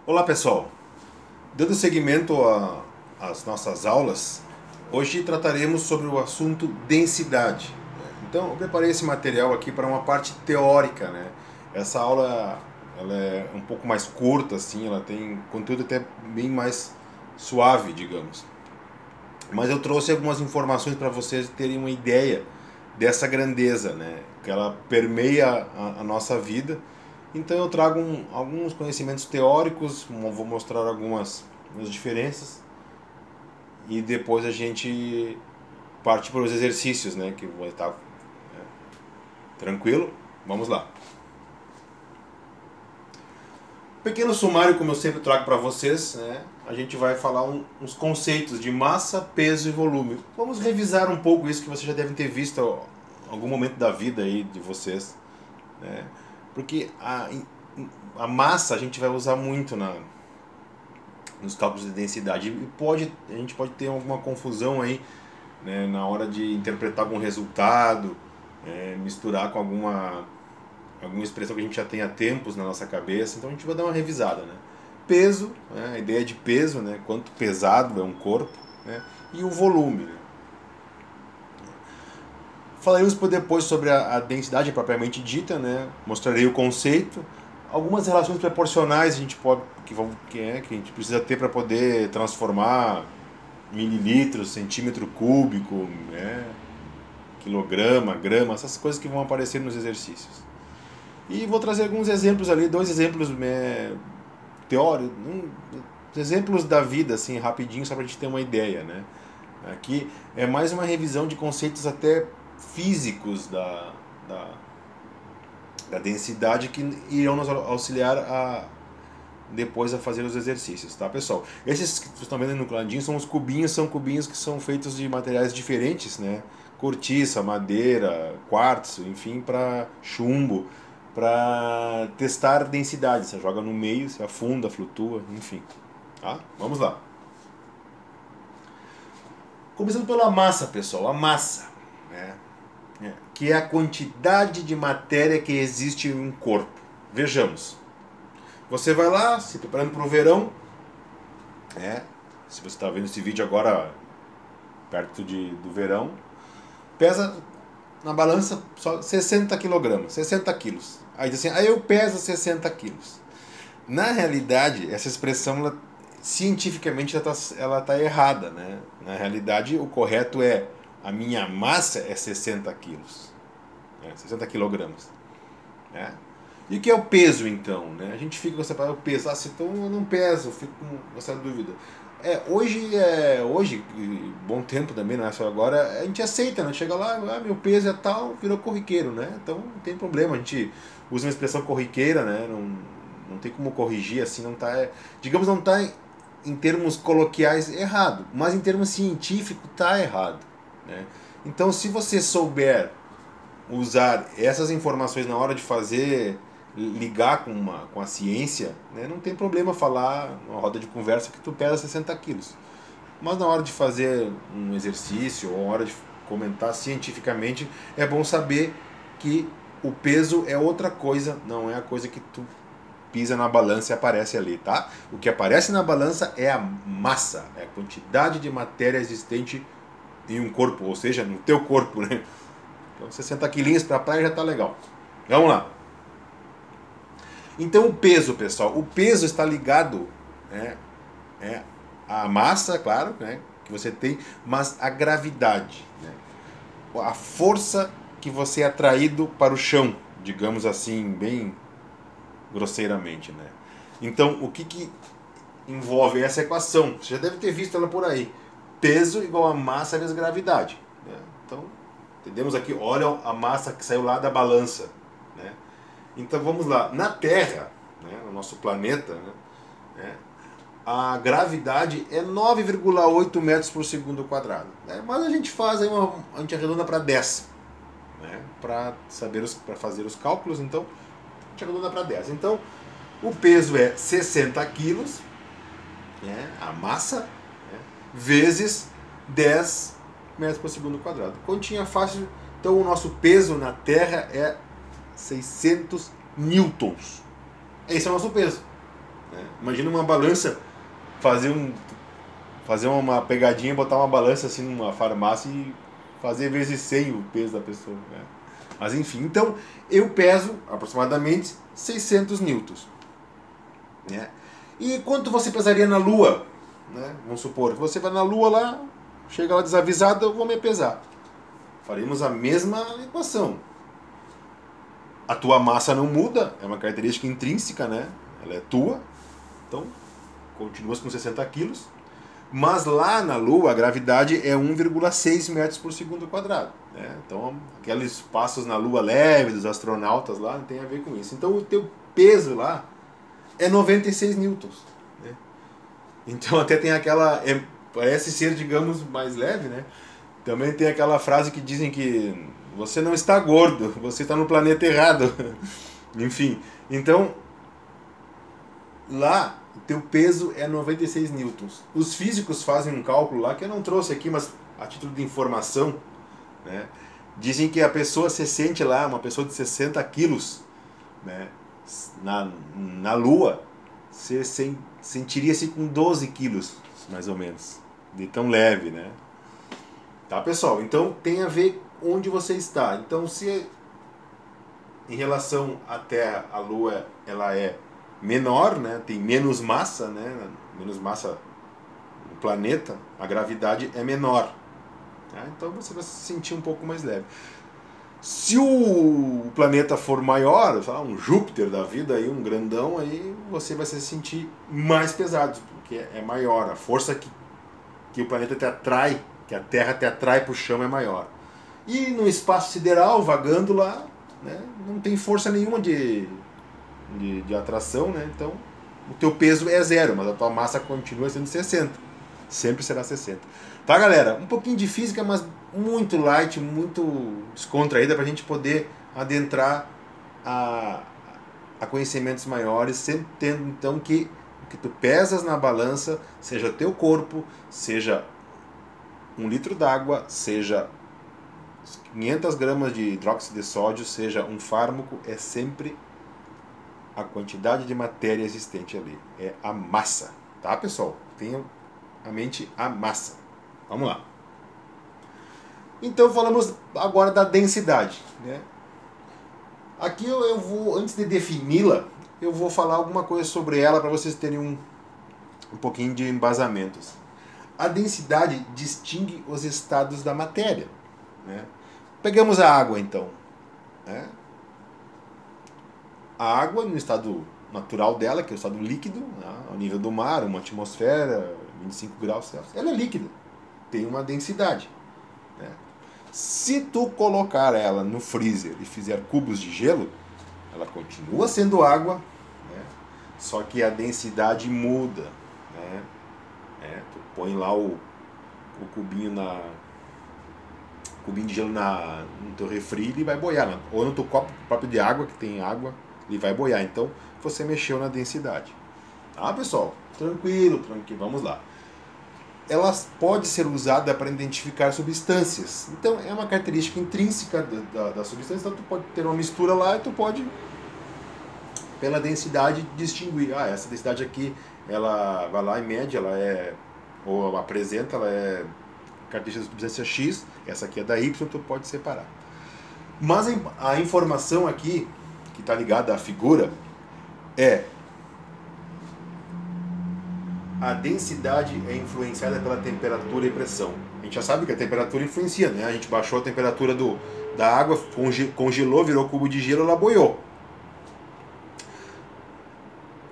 Olá pessoal, dando seguimento às nossas aulas, hoje trataremos sobre o assunto densidade. Então eu preparei esse material aqui para uma parte teórica, né? Essa aula ela é um pouco mais curta, assim, ela tem conteúdo até bem mais suave, digamos. Mas eu trouxe algumas informações para vocês terem uma ideia dessa grandeza, né? Que ela permeia a nossa vida. Então eu trago alguns conhecimentos teóricos, vou mostrar algumas diferenças e depois a gente parte para os exercícios, né? Que vai estar tranquilo. Vamos lá. Pequeno sumário, como eu sempre trago para vocês, né? A gente vai falar uns conceitos de massa, peso e volume. Vamos revisar um pouco isso que vocês já devem ter visto em algum momento da vida aí de vocês, né? Porque a massa a gente vai usar muito nos cálculos de densidade e a gente pode ter alguma confusão aí, né, na hora de interpretar algum resultado, misturar com alguma expressão que a gente já tem há tempos na nossa cabeça. Então a gente vai dar uma revisada, né? Peso, né, a ideia de peso, né, quanto pesado é um corpo, né, e o volume, né? Falaremos depois sobre a densidade propriamente dita, né? Mostrarei o conceito, algumas relações proporcionais a gente pode que a gente precisa ter para poder transformar mililitros, centímetro cúbico, né? Quilograma, grama, essas coisas que vão aparecer nos exercícios. E vou trazer alguns exemplos ali, dois exemplos teóricos, exemplos da vida, assim, rapidinho, só para a gente ter uma ideia, né? Aqui é mais uma revisão de conceitos até físicos da densidade que irão nos auxiliar depois a fazer os exercícios, tá, pessoal? Esses que vocês estão vendo no ladinho são cubinhos que são feitos de materiais diferentes, né? Cortiça, madeira, quartzo, enfim, para chumbo, para testar densidade. Você joga no meio, você afunda, flutua, enfim. Tá? Vamos lá. Começando pela massa, pessoal. A massa, né? Que é a quantidade de matéria que existe em um corpo. Vejamos. Você vai lá, se preparando para o verão, né? Se você está vendo esse vídeo agora perto do verão, pesa na balança só 60 quilogramas, 60 quilos. Aí diz assim, eu peso 60 quilos. Na realidade, essa expressão, cientificamente, ela tá errada, né? Na realidade, o correto é, a minha massa é 60 quilos, né? 60 quilogramas, né? E o que é o peso, então, né? A gente fica com essa palavra, o peso. Então eu não peso, eu fico com essa dúvida. Hoje, bom tempo também, não é só agora, a gente aceita, né? Chega lá, meu peso é tal, virou corriqueiro, né? Então não tem problema, a gente usa uma expressão corriqueira, né? Não tem como corrigir, assim, não tá, digamos, não tá em termos coloquiais errado, mas em termos científicos tá errado, né? Então se você souber usar essas informações na hora de fazer, ligar com a ciência, né, não tem problema falar numa roda de conversa que tu pesa 60 quilos. Mas na hora de fazer um exercício ou na hora de comentar cientificamente, é bom saber que o peso é outra coisa, não é a coisa que tu pisa na balança e aparece ali, tá? O que aparece na balança é a massa, é a quantidade de matéria existente em um corpo, ou seja, no teu corpo, né? Então 60 quilinhos para a praia já tá legal. Vamos lá. Então o peso, pessoal, o peso está ligado, né, à massa, claro, né, que você tem, mas a gravidade, né, a força que você é atraído para o chão, digamos assim, bem grosseiramente, né. Então o que envolve essa equação? Você já deve ter visto ela por aí. Peso igual a massa vezes gravidade, né? Então entendemos aqui, olha a massa que saiu lá da balança, né? Então vamos lá, na Terra, né, no nosso planeta, né, a gravidade é 9,8 metros por segundo quadrado, né? Mas a gente faz aí a gente arredonda para 10, né, para fazer os cálculos, então a gente arredonda para 10. Então o peso é 60 quilos, né, a massa, né, vezes 10 metros por segundo quadrado. Continha fácil, então o nosso peso na Terra é 600 newtons. Esse é o nosso peso. né? Imagina uma balança, fazer uma pegadinha, botar uma balança assim numa farmácia e fazer vezes 100 o peso da pessoa, né? Mas enfim, então eu peso aproximadamente 600 newtons, né? E quanto você pesaria na Lua, né? Vamos supor que você vai na Lua lá, chega lá desavisado, eu vou me pesar. Faremos a mesma equação. A tua massa não muda, é uma característica intrínseca, né? Ela é tua, então continuas com 60 quilos. Mas lá na Lua a gravidade é 1,6 metros por segundo quadrado, né? Então aqueles passos na Lua leve dos astronautas lá não tem a ver com isso. Então o teu peso lá é 96 newtons, né? Então até tem aquela... parece ser, digamos, mais leve, né? Também tem aquela frase que dizem que você não está gordo, você está no planeta errado. Enfim, então lá o teu peso é 96 newtons. Os físicos fazem um cálculo lá que eu não trouxe aqui, mas a título de informação, né? Dizem que a pessoa se sente lá, uma pessoa de 60 quilos, né? Na Lua, você sentiria-se com 12 quilos, mais ou menos, de tão leve, né? Tá, pessoal? Então tem a ver onde você está. Então, se em relação à Terra, a Lua ela é menor, né? Tem menos massa, né? Menos massa no planeta, a gravidade é menor. Tá? Então você vai se sentir um pouco mais leve. Se o planeta for maior, sei lá, um Júpiter da vida, aí, um grandão, aí você vai se sentir mais pesado, porque é maior. A força que o planeta te atrai, que a Terra te atrai para o chão é maior. E no espaço sideral, vagando lá, né, não tem força nenhuma de atração, né? Então o teu peso é 0, mas a tua massa continua sendo 60. Sempre será 60. Tá, galera? Um pouquinho de física, mas muito light, muito descontraída para a gente poder adentrar a conhecimentos maiores, sempre tendo então que o que tu pesas na balança, seja teu corpo, seja 1 litro d'água, seja 500 gramas de hidróxido de sódio, seja um fármaco, é sempre a quantidade de matéria existente ali. É a massa. Tá, pessoal? Tenham a mente a massa. Vamos lá. Então falamos agora da densidade, né? Aqui eu vou, antes de defini-la, eu vou falar alguma coisa sobre ela para vocês terem um pouquinho de embasamentos. A densidade distingue os estados da matéria, né? Pegamos a água então, né? A água no estado natural dela, que é o estado líquido, né? Ao nível do mar, uma atmosfera, 25 graus Celsius, ela é líquida, tem uma densidade, né? Se tu colocar ela no freezer e fizer cubos de gelo, ela continua sendo água, né? Só que a densidade muda, né? Tu põe lá o cubinho de gelo no teu refri, ele vai boiar, né? Ou no teu copo próprio de água, que tem água, ele vai boiar. Então você mexeu na densidade. Tá, pessoal? Tranquilo, tranquilo. Vamos lá. Ela pode ser usada para identificar substâncias. Então é uma característica intrínseca da substância. Então tu pode ter uma mistura lá e tu pode, pela densidade, distinguir. Ah, essa densidade aqui, ela vai lá e mede, ela é, ou apresenta, ela é característica da substância X, essa aqui é da Y, tu pode separar. Mas a informação aqui, que está ligada à figura, é a densidade é influenciada pela temperatura e pressão. A gente já sabe que a temperatura influencia, né? A gente baixou a temperatura da água, congelou, virou cubo de gelo, ela boiou.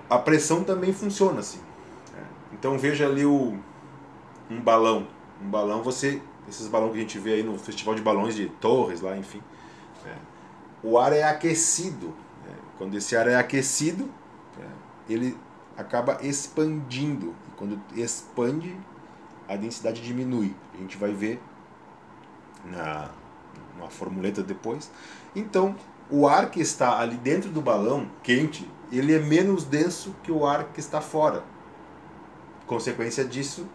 A pressão também funciona assim. Então veja ali um balão. Um balão, esses balões que a gente vê aí no festival de balões de Torres, lá, enfim. O ar é aquecido. Quando esse ar é aquecido, ele acaba expandindo. E quando expande, a densidade diminui. A gente vai ver numa formuleta depois. Então, o ar que está ali dentro do balão, quente, ele é menos denso que o ar que está fora. Consequência disso,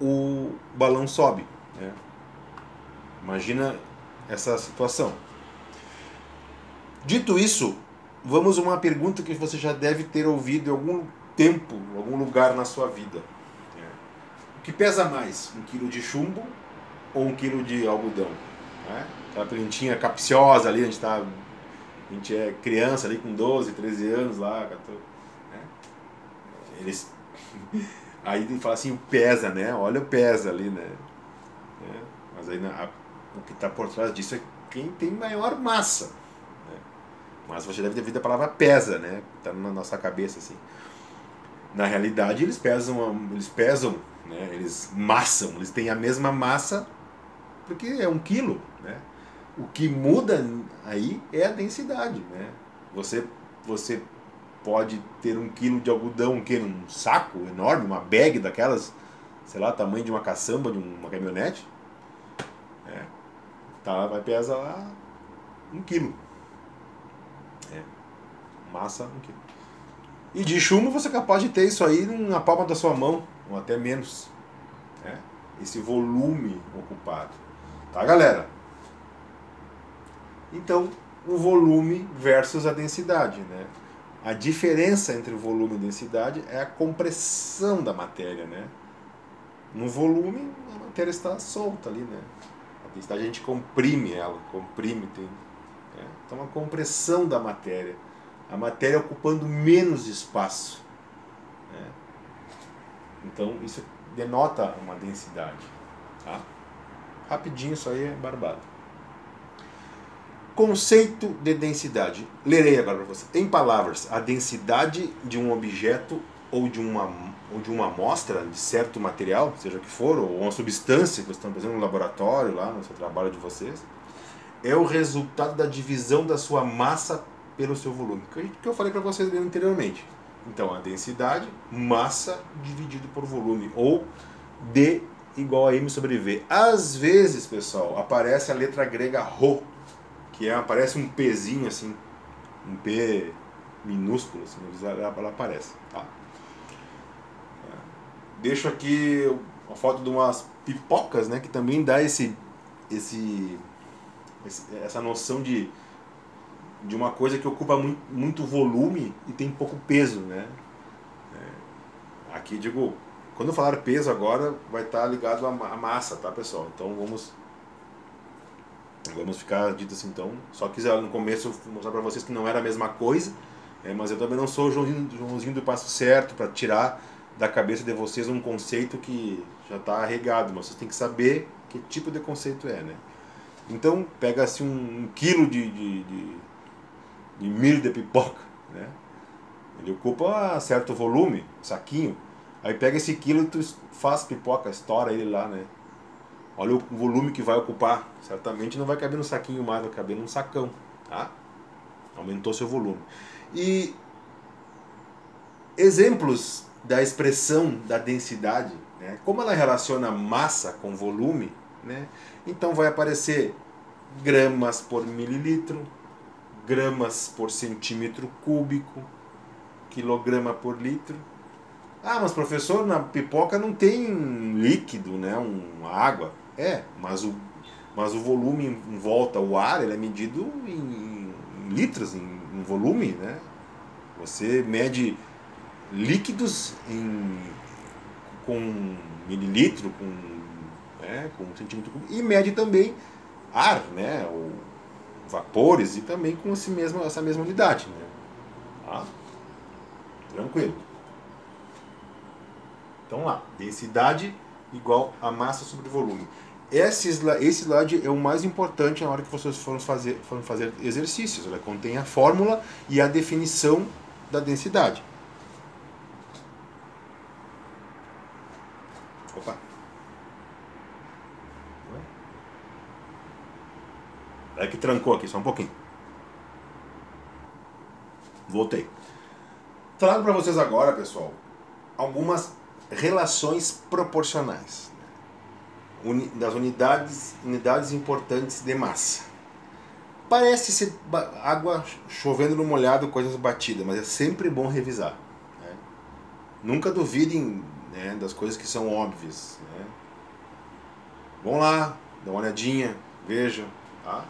o balão sobe. Imagina essa situação. Dito isso, vamos a uma pergunta que você já deve ter ouvido em algum tempo, em algum lugar na sua vida. O que pesa mais, 1 quilo de chumbo ou 1 quilo de algodão? Aquela plantinha capciosa ali, a gente é criança ali com 12, 13 anos lá, 14, né? Eles aí fala assim, o pesa, né? Olha o pesa ali, né? Mas aí o que está por trás disso é quem tem maior massa, né? Mas você deve ter ouvido a palavra pesa, né? Tá na nossa cabeça assim. Na realidade eles pesam, né? Eles massam, eles têm a mesma massa porque é 1 quilo, né? O que muda aí é a densidade, né? Você pode ter 1 quilo de algodão, um saco enorme, uma bag daquelas, sei lá, tamanho de uma caçamba, de uma caminhonete, né? Tá, vai pesar lá 1 quilo. Massa 1 quilo. E de chumbo você é capaz de ter isso aí na palma da sua mão, ou até menos, né? Esse volume ocupado. Tá, galera? Então, o volume versus a densidade, né? A diferença entre o volume e a densidade é a compressão da matéria, né? No volume, a matéria está solta ali, né? A densidade a gente comprime ela, tem, né? Então, a compressão da matéria. A matéria ocupando menos espaço, né? Então, isso denota uma densidade, tá? Rapidinho, isso aí é barbado. Conceito de densidade. Lerei agora para você. Em palavras, a densidade de um objeto ou de uma amostra de certo material, seja o que for, ou uma substância que vocês estão fazendo no laboratório, lá no seu trabalho de vocês, é o resultado da divisão da sua massa pelo seu volume, que eu falei para vocês anteriormente. Então, a densidade, massa dividido por volume, ou D igual a M sobre V. Às vezes, pessoal, aparece a letra grega Rho, que aparece um Pzinho assim, um P minúsculo, assim, ela aparece, tá? Deixo aqui uma foto de umas pipocas, né, que também dá essa noção de uma coisa que ocupa muito volume e tem pouco peso, né? Aqui digo, quando eu falar peso agora, vai estar ligado à massa, tá, pessoal? Então vamos ficar dito assim, então. Só quis no começo mostrar para vocês que não era a mesma coisa, mas eu também não sou o Joãozinho do Passo Certo para tirar da cabeça de vocês um conceito que já está regado, mas vocês têm que saber que tipo de conceito é, né? Então, pega-se 1 quilo de milho de pipoca, né? Ele ocupa certo volume, saquinho. Aí pega esse quilo e tu faz pipoca, estoura ele lá, né? Olha o volume que vai ocupar. Certamente não vai caber no saquinho mais, vai caber num sacão, tá? Aumentou seu volume. E exemplos da expressão da densidade, né? Como ela relaciona massa com volume, né? Então vai aparecer gramas por mililitro, gramas por centímetro cúbico, quilograma por litro. Ah, mas professor, na pipoca não tem líquido, né? Uma água. Mas o volume em volta ao ar, ele é medido em litros, em volume, né? Você mede líquidos com mililitro, com centímetro cúbico, e mede também ar, né? Ou vapores, e também com essa mesma unidade, né? Tá? Tranquilo. Então lá, densidade igual a massa sobre volume. Esse slide é o mais importante na hora que vocês forem fazer exercícios. Ela contém a fórmula e a definição da densidade. Opa! É que trancou aqui, só um pouquinho. Voltei. Trago para vocês agora, pessoal, algumas relações proporcionais das unidades importantes de massa. Parece ser água chovendo no molhado, coisas batidas, mas é sempre bom revisar, né? Nunca duvidem, né, das coisas que são óbvias, né? Vão lá, dá uma olhadinha, vejam, tá?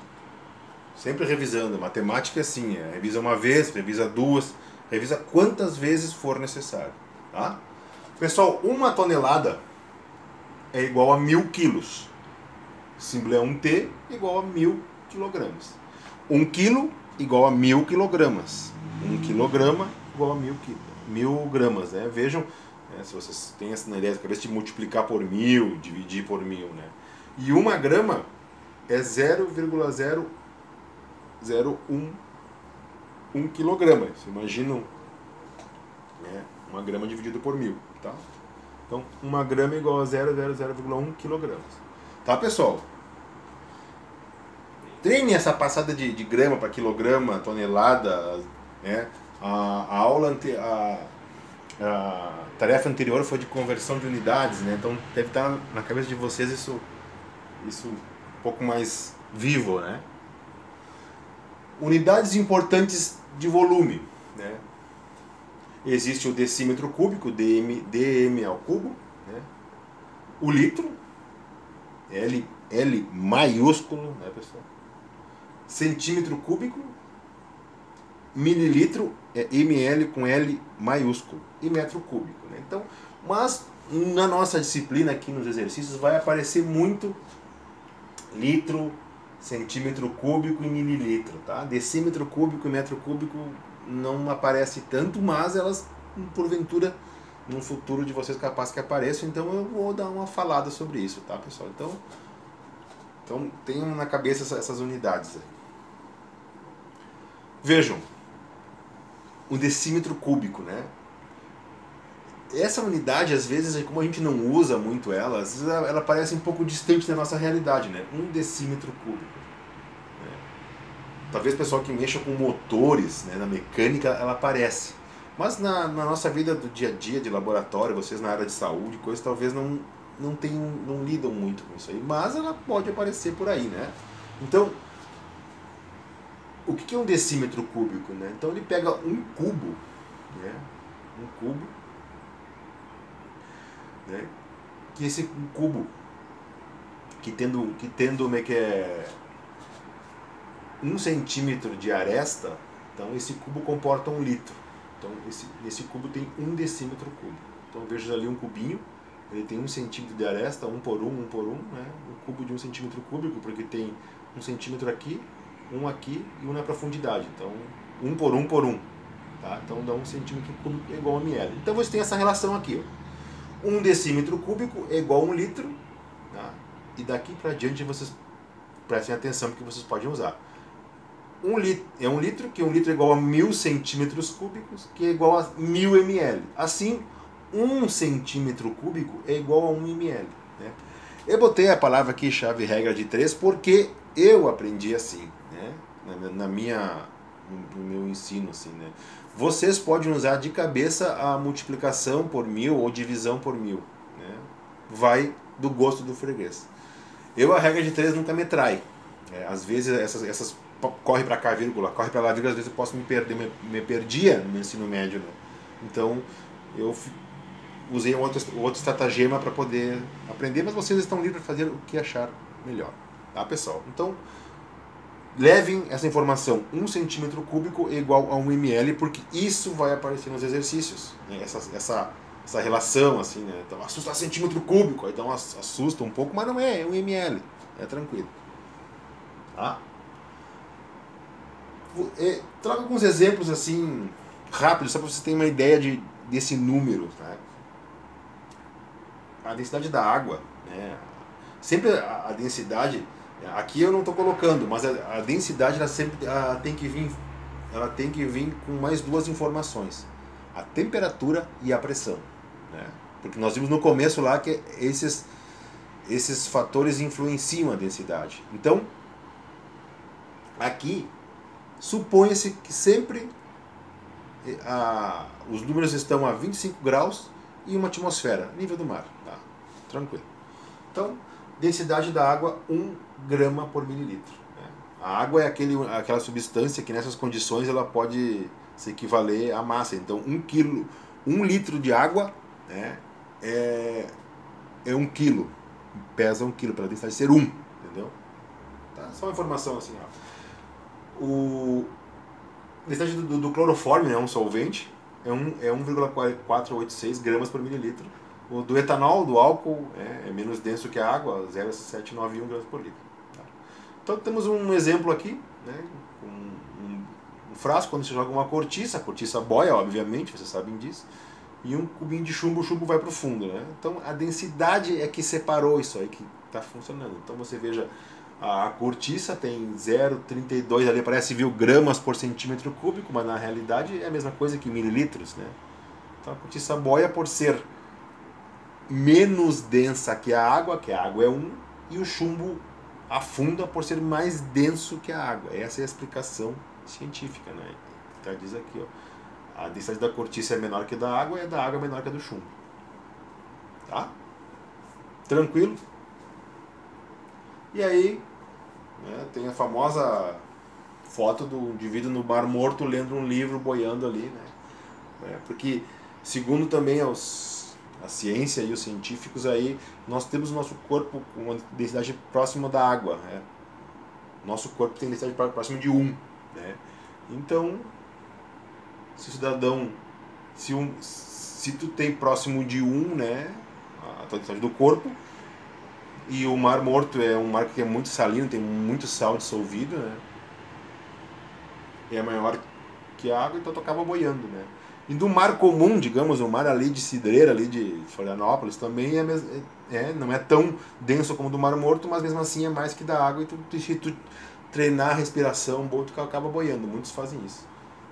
Sempre revisando. Matemática é assim, revisa uma vez, revisa duas, revisa quantas vezes for necessário. Tá? Pessoal, 1 tonelada é igual a 1000 quilos. O símbolo é 1T igual a 1000 quilogramas. 1 quilo igual a 1000 quilogramas. 1 quilograma igual a 1000 gramas. Né? Vejam, se vocês têm essa ideia da cabeça de multiplicar por 1000, dividir por 1000. Né? E 1 grama é 0,001 quilograma. Vocês imaginam, né? 1 grama dividido por 1000. Tá? Então, 1 grama é igual a 0,001 quilogramas. Tá, pessoal? Treine essa passada de grama para quilograma, tonelada. Né? A tarefa anterior foi de conversão de unidades. Né? Então, deve estar na cabeça de vocês isso um pouco mais vivo. Né? Unidades importantes de volume. Né? Existe o decímetro cúbico, dm ao cubo, né? O litro, L maiúsculo, né, pessoal? Centímetro cúbico, mililitro é ml com L maiúsculo, e metro cúbico. Né? Então, mas na nossa disciplina aqui nos exercícios vai aparecer muito litro, centímetro cúbico e mililitro. Tá? Decímetro cúbico e metro cúbico não aparece tanto, mas elas, porventura, num futuro de vocês capaz que apareçam, então eu vou dar uma falada sobre isso, tá, pessoal? Então tenham na cabeça essas unidades aí. Vejam, o decímetro cúbico, né? Essa unidade, às vezes, como a gente não usa muito ela, às vezes ela parece um pouco distante da nossa realidade, né? 1 decímetro cúbico. Talvez o pessoal que mexa com motores, né, na mecânica, ela aparece. Mas na nossa vida do dia a dia, de laboratório, vocês na área de saúde, coisas, talvez não lidam muito com isso aí. Mas ela pode aparecer por aí, né? Então, o que é um decímetro cúbico? Né? Então ele pega um cubo, né? Um cubo, né? Que esse cubo, que tendo como é que é 1 centímetro de aresta, então esse cubo comporta 1 litro. Então esse cubo tem 1 decímetro cúbico. Então veja ali um cubinho, ele tem 1 centímetro de aresta, 1 por 1, 1 por 1, né? Um cubo de 1 centímetro cúbico, porque tem 1 centímetro aqui, 1 aqui e 1 na profundidade. Então 1 por 1 por 1. Tá? Então dá 1 centímetro cúbico é igual a ml. Então você tem essa relação aqui. Ó. 1 decímetro cúbico é igual a 1 litro. Tá? E daqui para diante vocês prestem atenção porque vocês podem usar. 1 litro que 1 litro é igual a 1000 centímetros cúbicos, que é igual a 1000 ml. Assim, 1 centímetro cúbico é igual a 1 ml. Né? Eu botei a palavra aqui, chave regra de 3, porque eu aprendi assim, né? no meu ensino. Assim, né? Vocês podem usar de cabeça a multiplicação por 1000 ou divisão por 1000. Né? Vai do gosto do freguês. A regra de 3 nunca me trai. Às vezes essas corre para cá, vírgula, corre para lá, vírgula, às vezes eu posso me perder, me perdia no meu ensino médio. Né? Então, eu usei um outro estratagema para poder aprender, mas vocês estão livres para fazer o que achar melhor. Tá, pessoal? Então, levem essa informação. 1 centímetro cúbico é igual a 1 ml, porque isso vai aparecer nos exercícios. Né? Essa relação, assim, né? Então, assusta centímetro cúbico, então assusta um pouco, mas não é 1 ml. É tranquilo. Tá? Trago alguns exemplos assim rápidos, só para vocês terem uma ideia desse número. Tá? A densidade da água, né? Sempre a densidade, aqui eu não estou colocando, mas a densidade ela tem que vir com mais 2 informações: a temperatura e a pressão. Né? Porque nós vimos no começo lá que esses fatores influenciam a densidade. Então, aqui supõe-se que sempre os números estão a 25 graus e uma atmosfera, nível do mar. Tá? Tranquilo. Então, densidade da água, 1 grama por mililitro. Né? A água é aquela substância que nessas condições ela pode se equivaler à massa. Então, 1 litro de água, né, é 1 quilo. Pesa 1 quilo, pela densidade ser 1. Entendeu? Tá? Só uma informação assim. Ó. O densidade do clorofórmio, né, um solvente, é 1,486 gramas por mililitro. O do etanol, do álcool, é menos denso que a água, 0,791 gramas por litro. Tá? Então temos um exemplo aqui, né, com um frasco, quando você joga uma cortiça, a cortiça boia, obviamente, vocês sabem disso, e um cubinho de chumbo, o chumbo vai para o fundo. Né? Então a densidade é que separou isso aí, que está funcionando. Então você veja, a cortiça tem 0,32 ali, parece, viu, gramas por centímetro cúbico, mas na realidade é a mesma coisa que mililitros. Né? Então a cortiça boia por ser menos densa que a água é 1, e o chumbo afunda por ser mais denso que a água. Essa é a explicação científica. Né? Então diz aqui, ó, a densidade da cortiça é menor que a da água e a da água é menor que a do chumbo. Tá? Tranquilo? E aí, né, tem a famosa foto do indivíduo no Mar Morto lendo um livro, boiando ali. Né? Porque, segundo também a ciência e os científicos aí, nós temos o nosso corpo com uma densidade próxima da água. Né? Nosso corpo tem densidade próxima de 1. Né? Então, se o cidadão, se tu tem próximo de 1, né, a tua densidade do corpo, e o Mar Morto é um mar que é muito salino, tem muito sal dissolvido, né, é maior que a água, então tu acaba boiando. Né? E do mar comum, digamos, o mar ali de Cidreira, ali de Florianópolis, também não é tão denso como o do Mar Morto, mas mesmo assim é mais que da água, e se tu treinar a respiração, tu acaba boiando. Muitos fazem isso.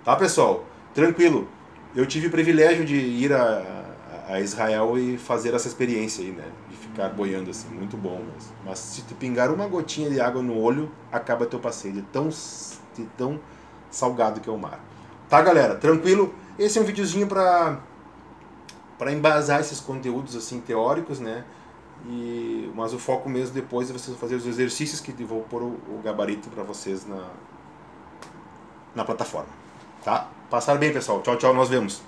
Tá, pessoal? Tranquilo. Eu tive o privilégio de ir a Israel e fazer essa experiência aí, né? De ficar boiando assim, muito bom. Mas se tu pingar uma gotinha de água no olho, acaba teu passeio, de tão salgado que é o mar. Tá, galera? Tranquilo? Esse é um videozinho para embasar esses conteúdos assim teóricos, né? Mas o foco mesmo depois é vocês fazer os exercícios que eu vou pôr o gabarito para vocês na plataforma. Tá? Passaram bem, pessoal. Tchau, tchau. Nós vemos.